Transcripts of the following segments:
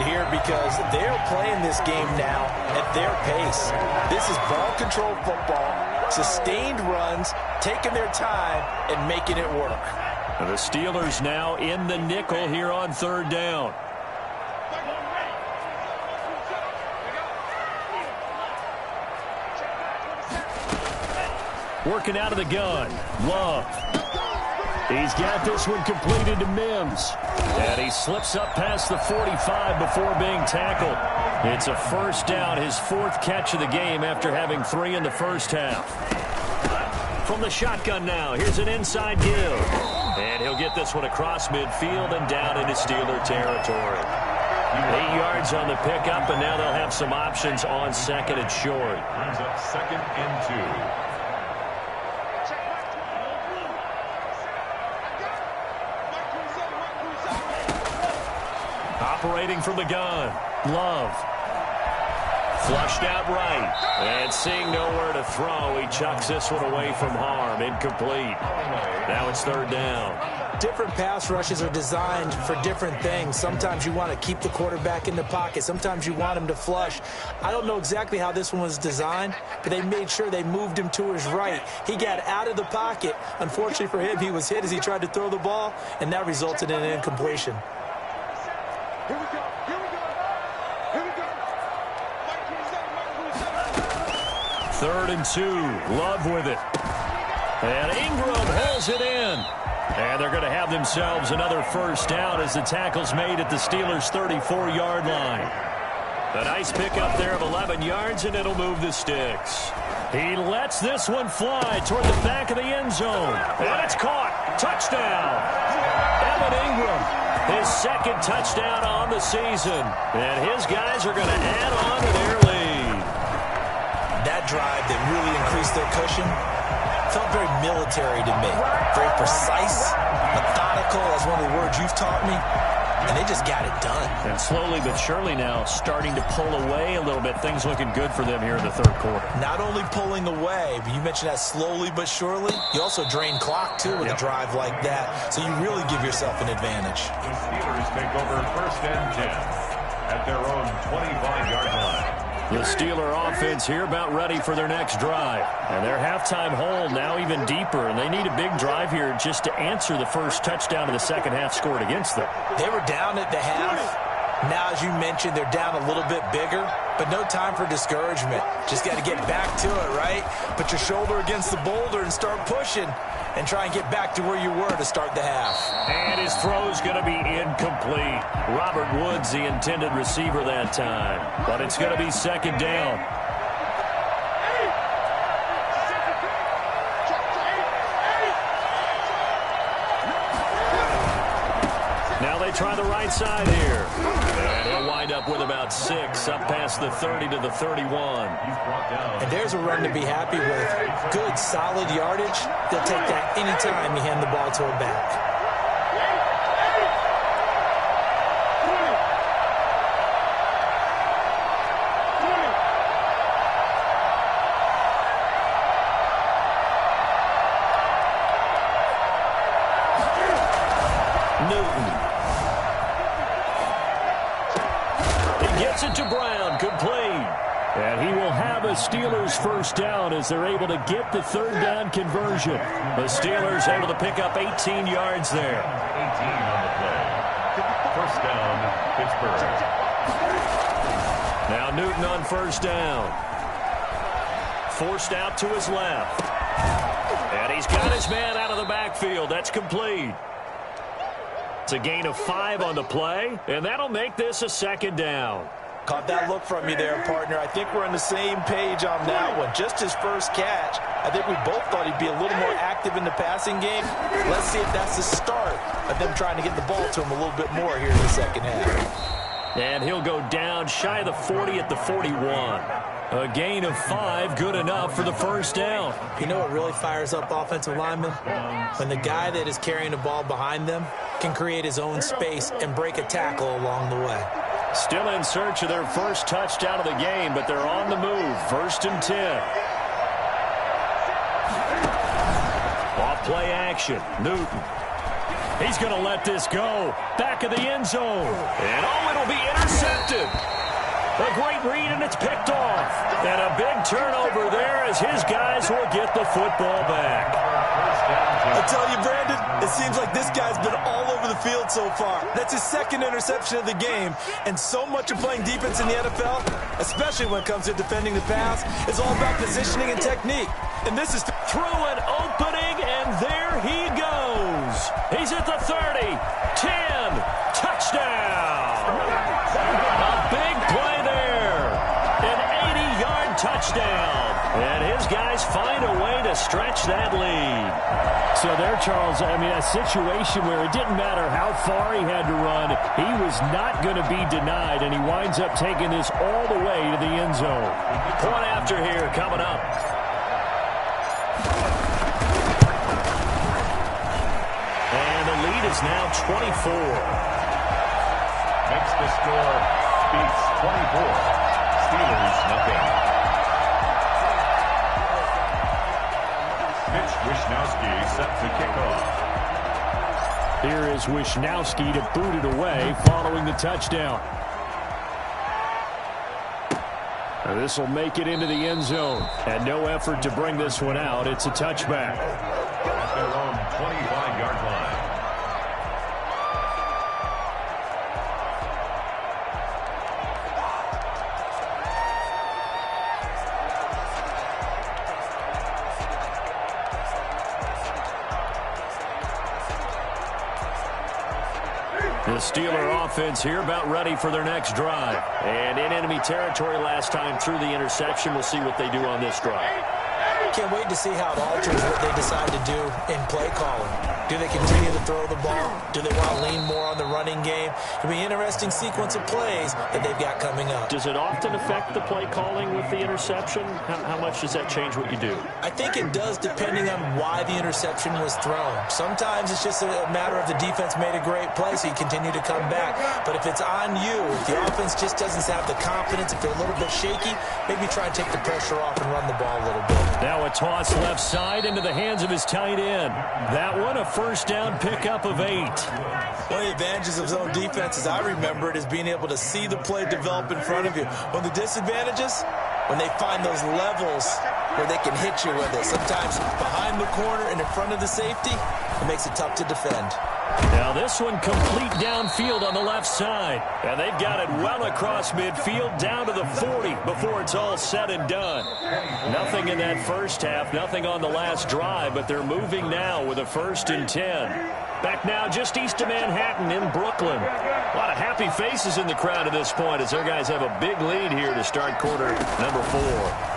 here because they're playing this game now at their pace. This is ball control football, sustained runs, taking their time and making it work. The Steelers now in the nickel here on third down. Working out of the gun. Love. He's got this one completed to Mims. And he slips up past the 45 before being tackled. It's a first down, his fourth catch of the game after having 3 in the first half. From the shotgun now, here's an inside give. And he'll get this one across midfield and down into Steeler territory. 8 yards on the pickup, and now they'll have some options on second and short. Brings up 2nd and 2. Operating from the gun. Love. Flushed out right. And seeing nowhere to throw, he chucks this one away from harm. Incomplete. Now it's third down. Different pass rushes are designed for different things. Sometimes you want to keep the quarterback in the pocket. Sometimes you want him to flush. I don't know exactly how this one was designed, but they made sure they moved him to his right. He got out of the pocket. Unfortunately for him, he was hit as he tried to throw the ball, and that resulted in an incompletion. Here we go. Here we go. Here we go. 3rd and 2. Love with it. And Ingram holds it in. And they're going to have themselves another first down as the tackle's made at the Steelers' 34-yard line. A nice pickup there of 11 yards, and it'll move the sticks. He lets this one fly toward the back of the end zone. And it's caught. Touchdown. Evan Ingram, his 2nd touchdown on the season. And his guys are going to add on to their lead. That drive that really increased their cushion felt very military to me. Very precise, methodical. That's one of the words you've taught me. And they just got it done. And slowly but surely now starting to pull away a little bit. Things looking good for them here in the third quarter. Not only pulling away, but you mentioned that slowly but surely. You also drain clock, too, with a drive like that. So you really give yourself an advantage. The Steelers take over 1st and 10 at their own 25-yard line. The Steeler offense here about ready for their next drive. And their halftime hole now even deeper, and they need a big drive here just to answer the first touchdown of the second half scored against them. They were down at the half. Now, as you mentioned, they're down a little bit bigger, but no time for discouragement. Just got to get back to it, right? Put your shoulder against the boulder and start pushing and try and get back to where you were to start the half. And his throw's going to be incomplete. Robert Woods, the intended receiver that time. But it's going to be 2nd down. Now they try the right side here. And he'll wind up with about 6 up past the 30 to the 31. And there's a run to be happy with. Good, solid yardage. They'll take that anytime you hand the ball to a back. It to Brown, complete. And he will have a Steelers first down as they're able to get the 3rd down conversion. The Steelers able to pick up 18 yards there. 18 on the play. 1st down, Pittsburgh. Now Newton on 1st down. Forced out to his left. And he's got his man out of the backfield. That's complete. It's a gain of 5 on the play, and that'll make this a 2nd down. Caught that look from you there, partner. I think we're on the same page on that one. Just his first catch. I think we both thought he'd be a little more active in the passing game. Let's see if that's the start of them trying to get the ball to him a little bit more here in the second half. And he'll go down shy of the 40 at the 41. A gain of 5, good enough for the first down. You know what really fires up offensive linemen? When the guy that is carrying the ball behind them can create his own space and break a tackle along the way. Still in search of their first touchdown of the game, but they're on the move. 1st and 10. Off play action. Newton. He's going to let this go. Back of the end zone. And it'll be intercepted. A great read, and it's picked off. And a big turnover there as his guys will get the football back. I tell you, Brandon, it seems like this guy's been all over the field so far. That's his second interception of the game. And so much of playing defense in the NFL, especially when it comes to defending the pass, is all about positioning and technique. And this is through an opening, and there he goes. He's at the 30, 10, touchdown. A big play there. An 80-yard touchdown. And his guys find a way to stretch that lead. So there, Charles, I mean, a situation where it didn't matter how far he had to run, he was not going to be denied, and he winds up taking this all the way to the end zone. Point after here coming up. And the lead is now 24. Makes the score Beats 24. Steelers nothing. Mitch Wishnowsky set to kick off. Here is Wishnowsky to boot it away following the touchdown. This will make it into the end zone. And no effort to bring this one out. It's a touchback. At their own 25-yard line. The Steeler offense here about ready for their next drive. And in enemy territory last time through the interception. We'll see what they do on this drive. Can't wait to see how it alters what they decide to do in play calling. Do they continue to throw the ball? Do they want to lean more on the running game? It'll be an interesting sequence of plays that they've got coming up. Does it often affect the play calling with the interception? How much does that change what you do? I think it does, depending on why the interception was thrown. Sometimes it's just a matter of the defense made a great play, so you continue to come back. But if it's on you, if the offense just doesn't have the confidence, if they're a little bit shaky, maybe try and take the pressure off and run the ball a little bit. Now a toss left side into the hands of his tight end. That one a first down pickup of 8. One of the advantages of zone defense, as I remember it, is being able to see the play develop in front of you. One of the disadvantages, when they find those levels where they can hit you with it. Sometimes behind the corner and in front of the safety, it makes it tough to defend. Now this one complete downfield on the left side. And they've got it well across midfield down to the 40 before it's all said and done. Nothing in that first half, nothing on the last drive, but they're moving now with a 1st and 10. Back now just east of Manhattan in Brooklyn. A lot of happy faces in the crowd at this point as their guys have a big lead here to start quarter number 4.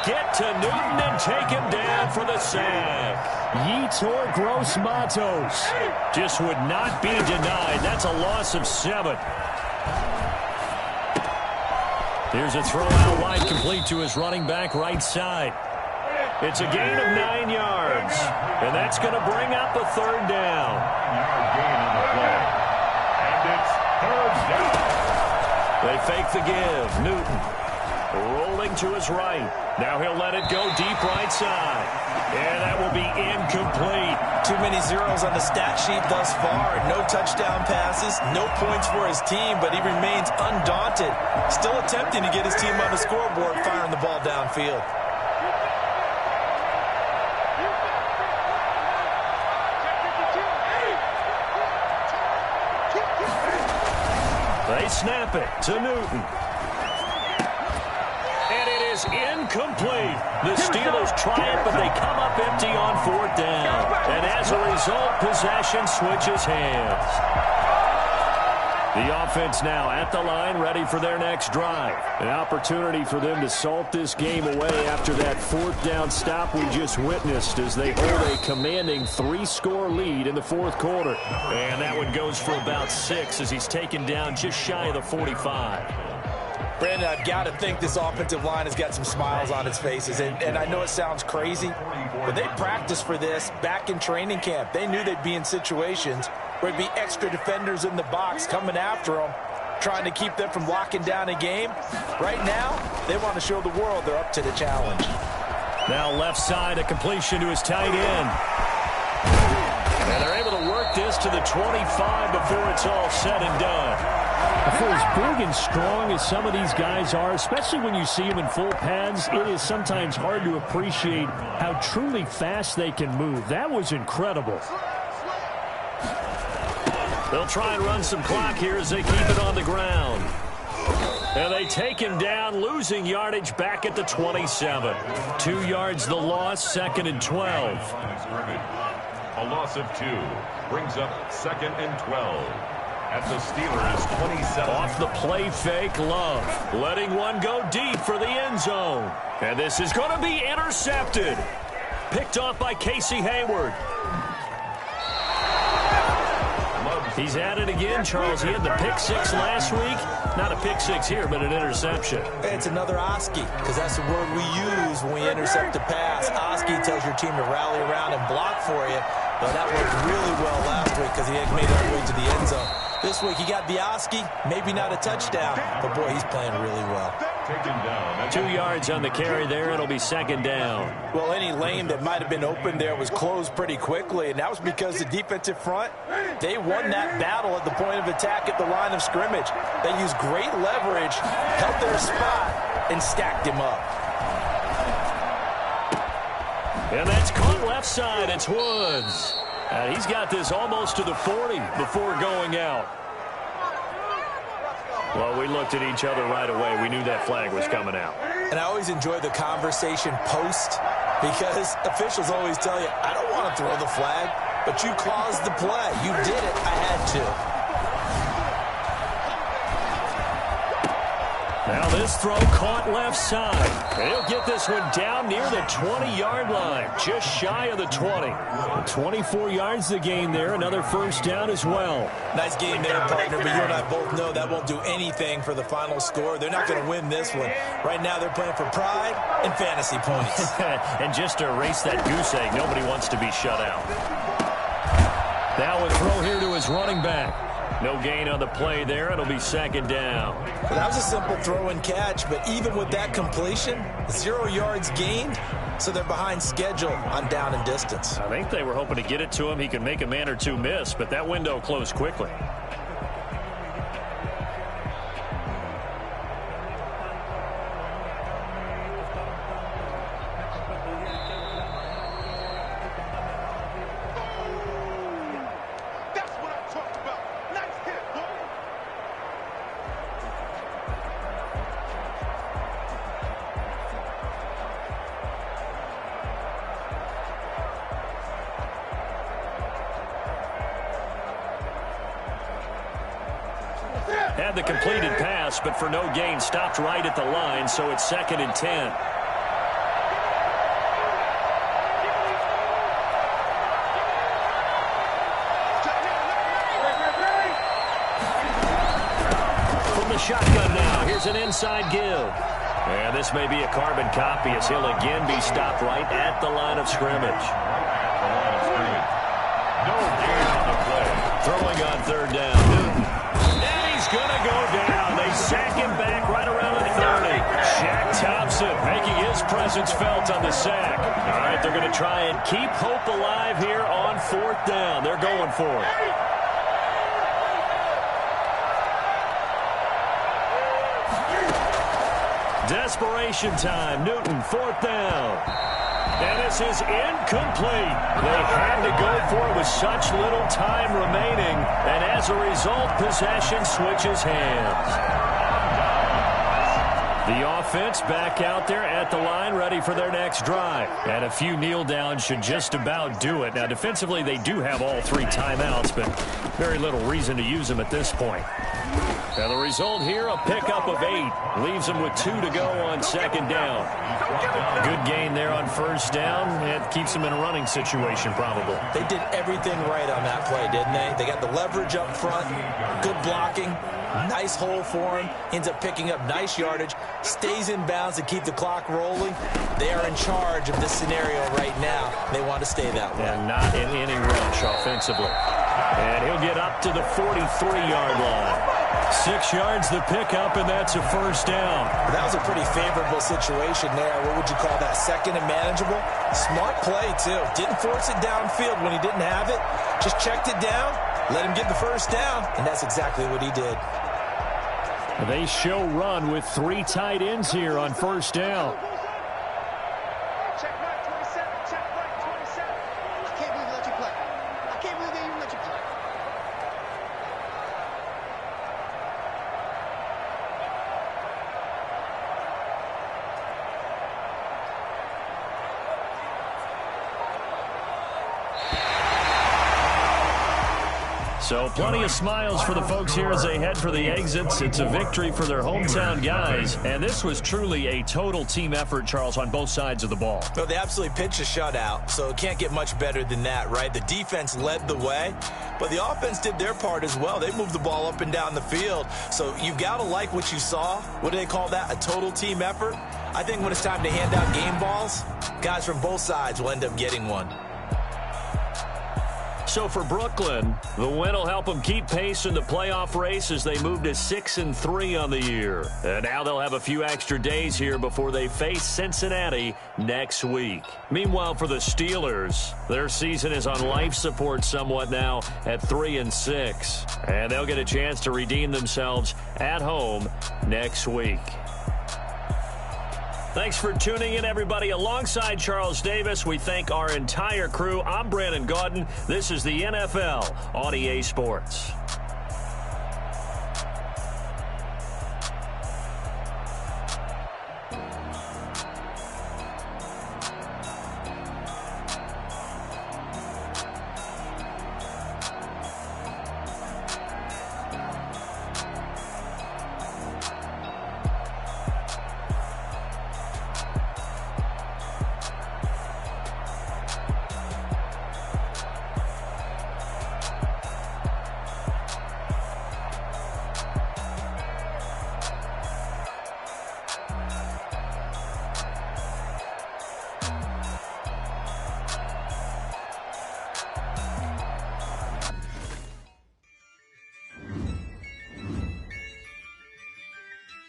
Get to Newton and take him down for the sack. Yetur Gross-Matos just would not be denied. That's a loss of 7. Here's a throw out wide complete to his running back right side. It's a gain of 9 yards. And that's going to bring up a 3rd down. Gain on the play. And it's 3rd down. They fake the give. Newton rolling to his right. Now he'll let it go deep right side. And that will be incomplete. Too many zeros on the stat sheet thus far. No touchdown passes, no points for his team, but he remains undaunted. Still attempting to get his team on the scoreboard, firing the ball downfield. They snap it to Newton. Incomplete. The Steelers try it, but they come up empty on 4th down. And as a result, possession switches hands. The offense now at the line, ready for their next drive. An opportunity for them to salt this game away after that 4th down stop we just witnessed as they hold a commanding 3-score lead in the 4th quarter. And that one goes for about 6 as he's taken down just shy of the 45. Brandon, I've got to think this offensive line has got some smiles on its faces. And I know it sounds crazy, but they practiced for this back in training camp. They knew they'd be in situations where it'd be extra defenders in the box coming after them, trying to keep them from locking down a game. Right now, they want to show the world they're up to the challenge. Now left side, a completion to his tight end. And they're able to work this to the 25 before it's all said and done. For as big and strong as some of these guys are, especially when you see them in full pads, it is sometimes hard to appreciate how truly fast they can move. That was incredible. They'll try and run some clock here as they keep it on the ground. And they take him down, losing yardage back at the 27. 2 yards the loss, 2nd and 12. A loss of 2 brings up 2nd and 12. At the Steelers' 27. Off the play fake, Love letting one go deep for the end zone. And this is going to be intercepted. Picked off by Casey Hayward. He's at it again, Charles. He had the pick 6 last week. Not a pick 6 here, but an interception. It's another Oski, because that's the word we use when we intercept a pass. Oski tells your team to rally around and block for you. But that worked really well last week because he had made that way to the end zone. This week he got the Oski, maybe not a touchdown, but boy, he's playing really well. Taken down. 2 yards on the carry there. It'll be 2nd down. Well, any lane that might have been open there was closed pretty quickly, and that was because the defensive front, they won that battle at the point of attack at the line of scrimmage. They used great leverage, held their spot, and stacked him up. And that's caught left side. It's Woods. And he's got this almost to the 40 before going out. Well, we looked at each other right away. We knew that flag was coming out. And I always enjoy the conversation post because officials always tell you, I don't want to throw the flag, but you caused the play. You did it. I had to. Now this throw caught left side. And he'll get this one down near the 20-yard line, just shy of the 20. 24 yards the gain there, another first down as well. Nice game there, partner, but you and I both know that won't do anything for the final score. They're not going to win this one. Right now they're playing for pride and fantasy points. And just to erase that goose egg, nobody wants to be shut out. Now a throw here to his running back. No gain on the play there. It'll be 2nd down. Well, that was a simple throw and catch, but even with that completion, 0 yards gained, so they're behind schedule on down and distance. I think they were hoping to get it to him. He could make a man or two miss, but that window closed quickly. Had the completed pass, but for no gain, stopped right at the line, so it's 2nd and 10. From the shotgun now, here's an inside give. And this may be a carbon copy as he'll again be stopped right at the line of scrimmage. No gain on the play. Throwing on 3rd down. Going to go down. They sack him back right around the 30. Shaq Thompson making his presence felt on the sack. All right, they're going to try and keep hope alive here on 4th down. They're going for it. Desperation time. Newton, 4th down. And this is incomplete. They had to go for it with such little time remaining. And as a result, possession switches hands. The offense back out there at the line, ready for their next drive. And a few kneel downs should just about do it. Now, defensively, they do have all 3 timeouts, but very little reason to use them at this point. Now, the result here, a pickup of 8. Leaves them with 2 to go on 2nd down. Good gain there on 1st down. It keeps them in a running situation, probably. They did everything right on that play, didn't they? They got the leverage up front, good blocking, nice hole for him, ends up picking up nice yardage, stays in bounds to keep the clock rolling. They are in charge of this scenario right now. They want to stay that way. And not an inning rush offensively. And he'll get up to the 43-yard line. 6 yards the pickup, and that's a first down. That was a pretty favorable situation there. What would you call that? Second and manageable? Smart play, too. Didn't force it downfield when he didn't have it. Just checked it down, let him get the first down, and that's exactly what he did. They show run with 3 tight ends here on first down. Check right 27. Check right 27. I can't believe they let you play. I can't believe they even let you play. So plenty of smiles for the folks here as they head for the exits. It's a victory for their hometown guys. And this was truly a total team effort, Charles, on both sides of the ball. Well, they absolutely pitched a shutout, so it can't get much better than that, right? The defense led the way, but the offense did their part as well. They moved the ball up and down the field. So you've got to like what you saw. What do they call that? A total team effort? I think when it's time to hand out game balls, guys from both sides will end up getting one. So for Brooklyn, the win will help them keep pace in the playoff race as they move to 6-3 on the year. And now they'll have a few extra days here before they face Cincinnati next week. Meanwhile, for the Steelers, their season is on life support somewhat now at 3-6. And they'll get a chance to redeem themselves at home next week. Thanks for tuning in, everybody. Alongside Charles Davis, we thank our entire crew. I'm Brandon Gaudin. This is the NFL on EA Sports.